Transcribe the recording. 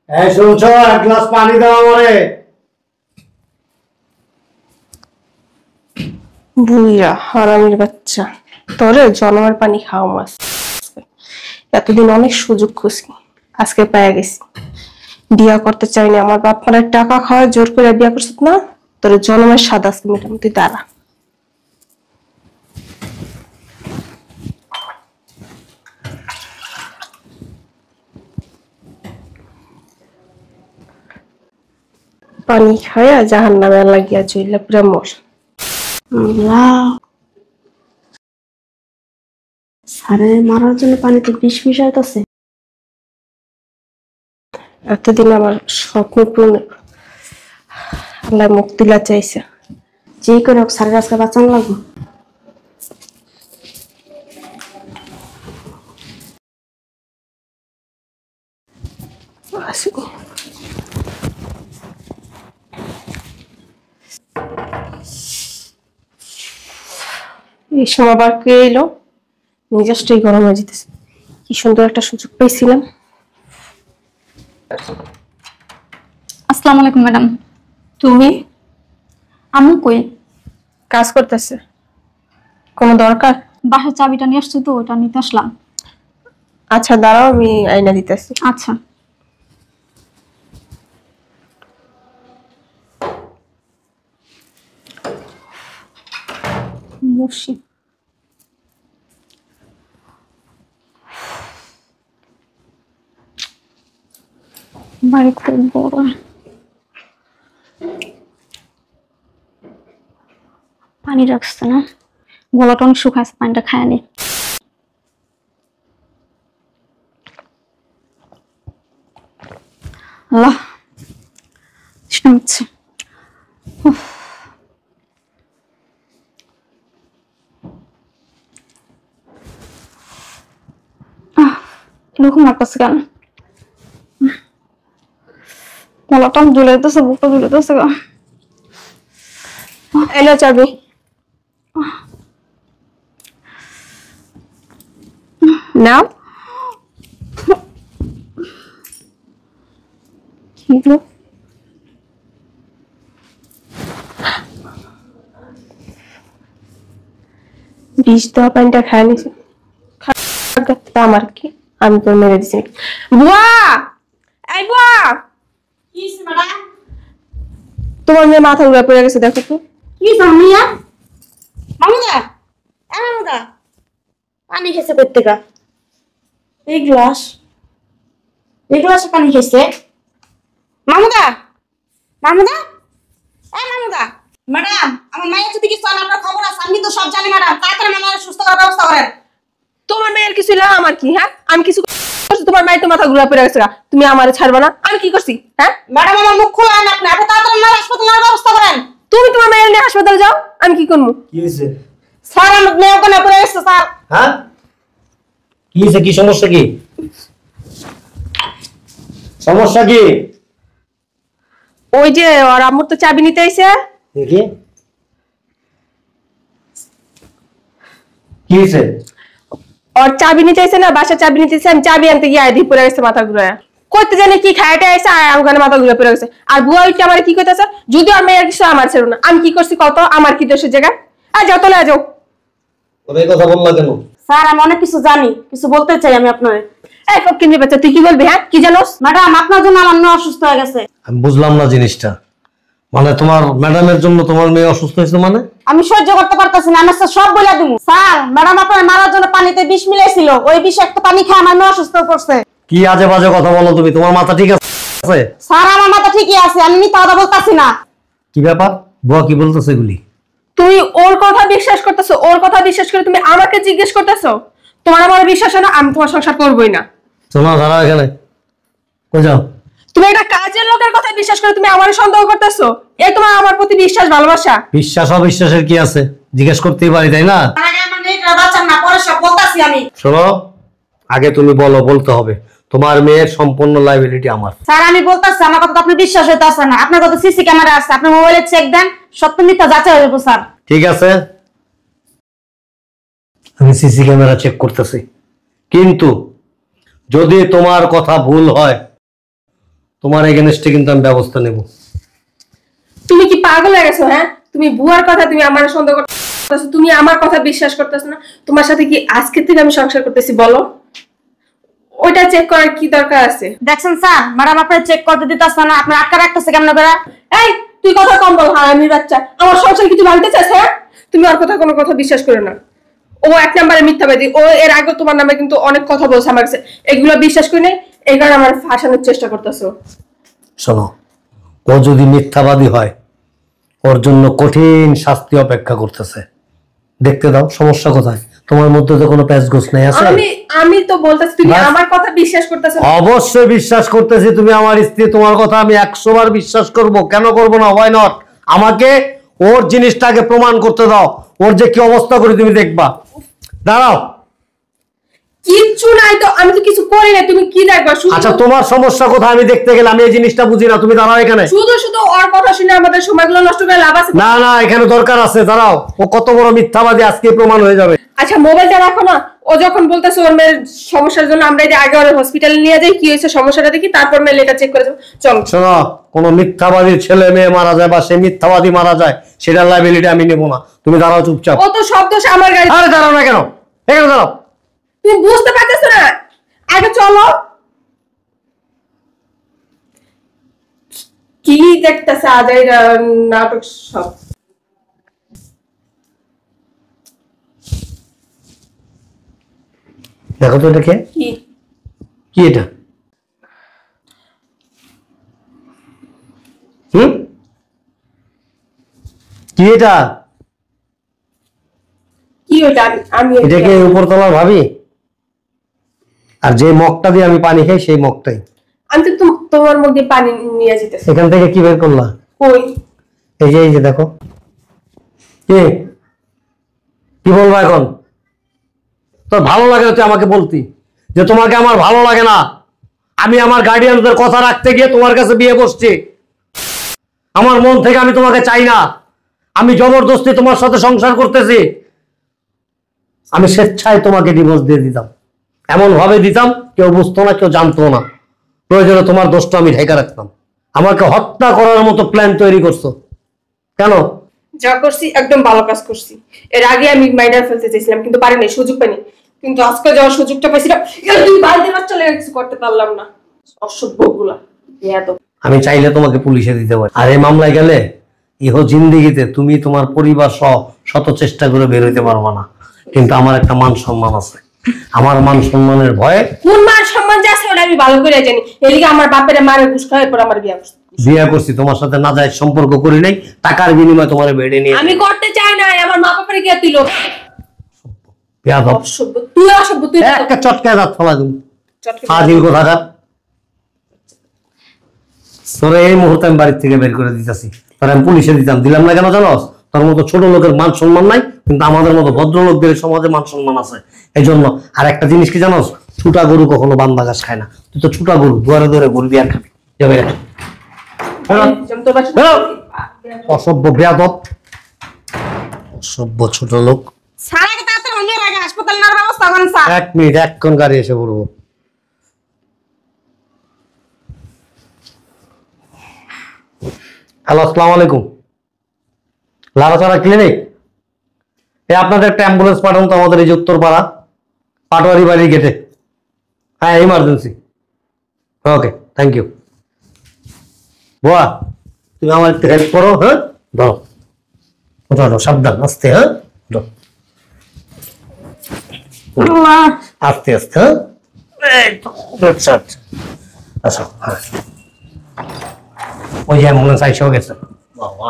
এই শুনছো, এক গ্লাস পানি দাও আমারে। বুইরা হারামির বাচ্চা, তোরে জন্মের পানি খাওয়া মাছ। এতদিন অনেক সুযোগ খুঁজছি, আজকে পেয়ে গেছি। বিয়া করতে চাইনি, আমার বাপ মায়ের টাকা খাওয়া জোর করে বিয়া করছিস না, তোর জন্মের স্বাদ আজকে মোটামুটি দাঁড়া। পানি খায়া জাহান নামে লাগিয়া চইলা পুরা মর। সারে মারার জন্য পানিতে বিষ মিশাইতেছে। এতদিন আমার স্বপ্ন পূরণ, আল্লাহ মুক্তিলা চাইছে। যে করে হোক সারের আজকে বাঁচানো লাগবে। এই সময় আবার কে এলো, মেজাজটাই গরম হয়ে যেতেছে। কি সুন্দর একটা সুযোগ পাইছিলাম। আসসালামু আলাইকুম ম্যাডাম। তুমি? আমি কই? কাজ করতেছে। কোনো দরকার? বাসার চাবিটা নিয়ে আসছি তো, ওটা নিতে আসলাম। আচ্ছা দাঁড়াও, আমি আয়না দিতেছি। আচ্ছা। বসি। বাড়ি খুব বড়। পানি রাখছে না, গলাটা অনেক শুকাইছে, পানিটা খায় নি। আল্লাহ শুনছে। এরকম লাগতেছে কেন? গলাটা ঝুলে যেতেছে, বুকটা ঝুলে যেতেছে। এলো চাবি। নাও। বিষ দেওয়া পানিটা খায় নিছে। আমার কি, আমি তোর মেরে দিছি। বুয়া, এই বুয়া, তোমার মেয়ে মাথা ঘুরে পড়ে গেছে, দেখো তো। কি জানিয়া মামুদা, মামুদা পানি খেয়েছে প্রত্যেকা। এই গ্লাসে পানি খেয়েছে। মামুদা, মামুদা, মামুদা। ম্যাডাম, আমার মায়ের যদি কিছু হয় আপনার খবর আছে, আমি তো সব জানি ম্যাডাম। তাড়াতাড়ি আমার সুস্থ করার ব্যবস্থা করেন। তোমার মেয়ের কিছু না, আমার কি? হ্যাঁ, আমি কিছু করছি? তোমার মায়ের তো মাথা ঘুরে পড়ে গেছে, তুমি আমারে ছাড়বা না? আমি কি করছি? হ্যাঁ ম্যাডাম, আমার মুখ খোলেন আপনি। আপনি তাড়াতাড়ি আমার হাসপাতালে নেওয়ার ব্যবস্থা করেন। তুমি তোমার মেয়ের নিয়ে হাসপাতালে যাও, আমি কি করবো? কি হয়েছে? স্যার, আমার মেয়ে ওখানে পড়ে গেছে স্যার। হ্যাঁ, কি হয়েছে? কি সমস্যা? কি সমস্যা? কি ওই যে ওর আম্মুর তো চাবি নিতে আইছে। দেখি কি হয়েছে? ওর চাবি নিতে আইছে না, বাসার চাবি নিতে আইছে। আমি চাবি আনতে গিয়ে আইধি পড়ে গেছে মাথা ঘুরে। কইতে জানি কি খাইতে আইছে, আর ওখানে মাথা ঘুরে পড়ে গেছে। আর বুয়া ওইটা আমার কি কইতাছে, যদি আর মেয়ের কিছু আমার ছিল না, আমি কি করছি কত? আমার কি দোষের জায়গায়? আর যাও, তোলে যাও। তবে এই কথা বললা কেন? স্যার, আমি অনেক কিছু জানি, কিছু বলতে চাই আমি আপনার। এই ফকিন্নি বাচ্চা, তুই কি বলবি? হ্যাঁ, কি জানোস? ম্যাডাম, আপনার জন্য আমার মেয়ে অসুস্থ হয়ে গেছে। আমি বুঝলাম না জিনিসটা। মানে তোমার ম্যাডামের জন্য তোমার মেয়ে অসুস্থ হয়েছে? মানে আমি সহ্য করতে পারতেছি না, আমি স্যার সব বলে দিব। স্যার, ম্যাডাম আপনার মারার জন্য পানিতে বিষ মিলাইছিল, ওই বিষাক্ত পানি খেয়ে আমার মেয়ে অসুস্থ পড়ছে। কি আজে বাজে কথা বলো তুমি? তোমার মাথা ঠিক আছে? স্যার, আমার মাথা ঠিকই আছে, আমি মিথ্যা কথা বলতাছি না। কি ব্যাপার? বুয়া কি বলতেছে এগুলি? তুই ওর কথা বিশ্বাস করতেছো? ওর কথা বিশ্বাস করে তুমি আমাকে জিজ্ঞেস করতেছো? তোমার আমার বিশ্বাস হয় না, আমি তোমার সংসার করবোই না। শোনো, দাঁড়াও এখানে। কই যাও? তুমি একটা কাজের লোকের কথা বিশ্বাস করে তুমি আমার সন্দেহ করতেছো? এই তোমার আমার প্রতি বিশ্বাস, ভালোবাসা? বিশ্বাস অবিশ্বাসের কি আছে? জিজ্ঞেস করতেই পারি, তাই না? আগে আমার মেয়েটা বাঁচান না, পরে সব বলতাছি আমি। শোনো, আগে তুমি বলো, বলতে হবে। তোমার মেয়ের সম্পূর্ণ লাইবিলিটি আমার। স্যার, আমি বলতাছি, আমার কথা তো আপনি বিশ্বাস হইতাছে না। আপনার কথা সিসি ক্যামেরা আছে, আপনি মোবাইলে চেক দেন, সত্য মিথ্যা যাচাই হয়ে যাবো স্যার। ঠিক আছে, আমি সিসি ক্যামেরা চেক করতেছি, কিন্তু যদি তোমার কথা ভুল হয় তোমার এগেনস্টে কিন্তু আমি ব্যবস্থা নেব। তুমি কি পাগল হয়ে গেছো? হ্যাঁ, তুমি বুয়ার কথা তুমি আমার সন্দেহ করতেছো, তুমি আমার কথা বিশ্বাস করতেছো না। তোমার সাথে কি আজকে থেকে আমি সংসার করতেছি বলো? ওইটা চেক করার কি দরকার আছে? দেখছেন স্যার, ম্যাডাম আপনার চেক করতে দিতেছে না, আপনার আটকা রাখতেছে কেমন করে? এই তুই কথা কম বল হারামির বাচ্চা। আমার সংসার কিছু ভাঙতে চাস? হ্যাঁ, তুমি ওর কথা কোনো কথা বিশ্বাস করো না। ও এক নম্বরে মিথ্যাবাদী। ও এর আগে তোমার নামে কিন্তু অনেক কথা বলছে আমার কাছে, এগুলো বিশ্বাস করি নাই, এই কারণে আমার ফাঁসানোর চেষ্টা করতেছো। শোনো, ও যদি মিথ্যাবাদী হয় ওর জন্য কঠিন শাস্তি অপেক্ষা করতেছে। দেখতে দাও, সমস্যা কোথায়? তোমার মধ্যে তো কোনো প্যাচগোছ নাই আছে। আমি তো বলতেছি তুমি বাস। আমার কথা বিশ্বাস করতেছো না। অবশ্যই বিশ্বাস করতেছি, তুমি আমার স্ত্রী, তোমার কথা আমি 100 বার বিশ্বাস করব, কেন করব না? Why not? আমাকে ওর জিনিসটাকে প্রমাণ করতে দাও, ওর যে কি অবস্থা করে তুমি দেখবা। দাঁড়াও। কিচ্ছু নাই তো, আমি তো কিছু করি না, তুমি কি দেখবা? শুধু আচ্ছা, তোমার সমস্যা কোথায় আমি দেখতে গেলে? আমি এই জিনিসটা বুঝি না, তুমি দাঁড়াও এখানে। শুধু শুধু ওর কথা শুনে আমাদের সময়গুলো নষ্ট করে লাভ আছে? না না, এখানে দরকার আছে, দাঁড়াও। ও কত বড় মিথ্যাবাদী আজকে প্রমাণ হয়ে যাবে। আচ্ছা মোবাইলটা রাখো না। ও যখন বলতেছে ওর মেয়ের সমস্যার জন্য আমরা এই যে আগে ওর হসপিটালে নিয়ে যাই, কি হয়েছে সমস্যাটা দেখি, তারপর মেয়ে এটা চেক করে যাবো। চল। শোনো, কোনো মিথ্যাবাদী ছেলে মেয়ে মারা যায় বা সে মিথ্যাবাদী মারা যায়, সেটার লাইবিলিটি আমি নেবো না। তুমি দাঁড়াও চুপচাপ। ও তো সব দোষ আমার গাড়ি। আরে দাঁড়াও না কেন? এখানে দাঁড়াও। তুমি বুঝতে পারতেছো না? আগে চলো। কি দেখতেছে আজ এই নাটক সব? দেখো তো এটা কে? কি কি এটা? কি এটা? কি ওটা? আমি এটা কি উপরতলার ভাবি? আর যে মগটা দিয়ে আমি পানি খাই সেই মগটাই। আমি তো তোমার মধ্যে পানি নিয়ে যেতেছি। এখান থেকে কি বের করলা? কই? এই যে দেখো। কি বলবো এখন? তোর ভালো লাগে না তুই আমাকে বলতি যে তোমাকে আমার ভালো লাগে না? আমি আমার গার্ডিয়ানদের কথা রাখতে গিয়ে তোমার কাছে বিয়ে বসছি। আমার মন থেকে আমি তোমাকে চাই না, আমি জবরদস্তি তোমার সাথে সংসার করতেছি। আমি স্বেচ্ছায় তোমাকে ডিভোর্স দিয়ে দিতাম, এমন ভাবে দিতাম কেউ বুঝতো না, কেউ জানতো না। প্রয়োজনে তোমার দোষটা আমি ঢেকে রাখতাম। আমাকে হত্যা করার মতো প্ল্যান তৈরি করছো কেন? যা করছি একদম ভালো কাজ করছি। এর আগে আমি মাইনার ফেলতে চাইছিলাম কিন্তু পারিনি, সুযোগ পাইনি। কিন্তু আজকে যাওয়ার সুযোগটা পাইছিলাম, দুই বালতি বাচ্চা লেগে কিছু করতে পারলাম না। অসভ্য গুলা। আমি চাইলে তোমাকে পুলিশে দিতে পারি, আর এই মামলায় গেলে ইহো জিন্দিগিতে তুমি তোমার পরিবার সহ শত চেষ্টা করে বের হইতে পারবা না। কিন্তু আমার একটা মান সম্মান আছে, আমার মান সম্মানের ভয়ে। কোন মান সম্মান যে আছে ওটা আমি ভালো করে জানি। এদিকে আমার বাপের মারে ঘুষ খাওয়ার পর আমার বিয়ে করছে। বিয়ে করছি, তোমার সাথে নাজায়েজ সম্পর্ক করি নাই, টাকার বিনিময়ে তোমার বেড়ে নিয়ে। আমি করতে চাই না, আমার মা বাপের গিয়ে তুই লোক। বেয়াদব। অসভ্য তুই, অসভ্য তুই। একটা চটকায় দাঁত ফেলা দিন। চটকে ফাজিল কোথাকার। তোরে এই মুহূর্তে আমি বাড়ির থেকে বের করে দিতেছি, তোর আমি পুলিশে দিলাম না কেন জানোস? তোর মতো ছোট লোকের মান সম্মান নাই, কিন্তু আমাদের মতো ভদ্রলোকদের সমাজে মান সম্মান আছে। এই জন্য আর একটা জিনিস কি জানোস? ছুটা গরু কখনো বান্দা ঘাস খায় না। তুই তো ছুটা গরু, দুয়ারে দুয়ারে ঘুরবি আর খাবি। যাবে না। অসভ্য বেয়াদব, অসভ্য ছোট লোক। স্যার আগে তাড়াতাড়ি অন্য আগে হাসপাতাল নেওয়ার ব্যবস্থা করেন স্যার। 1 মিনিট, এক্ষণ গাড়ি এসে পড়বো। হ্যালো, আসসালামু আলাইকুম। লারাচারা ক্লিনিক, আপনাদের একটা অ্যাম্বুলেন্স পাঠান তো আমাদের এই যে উত্তরপাড়া পাটোয়ারি বাড়ির গেটে। হ্যাঁ, ইমার্জেন্সি। Okay, thank you. বাহ, তুমি আমার একটু হেল্প করো। হ্যাঁ, ধরো ধরো, সাবধান, আস্তে। হ্যাঁ, ধরো আস্তে আস্তে। হ্যাঁ, আচ্ছা আচ্ছা। হ্যাঁ, ওই যে অ্যাম্বুলেন্স আইসেও গেছে। বাবা।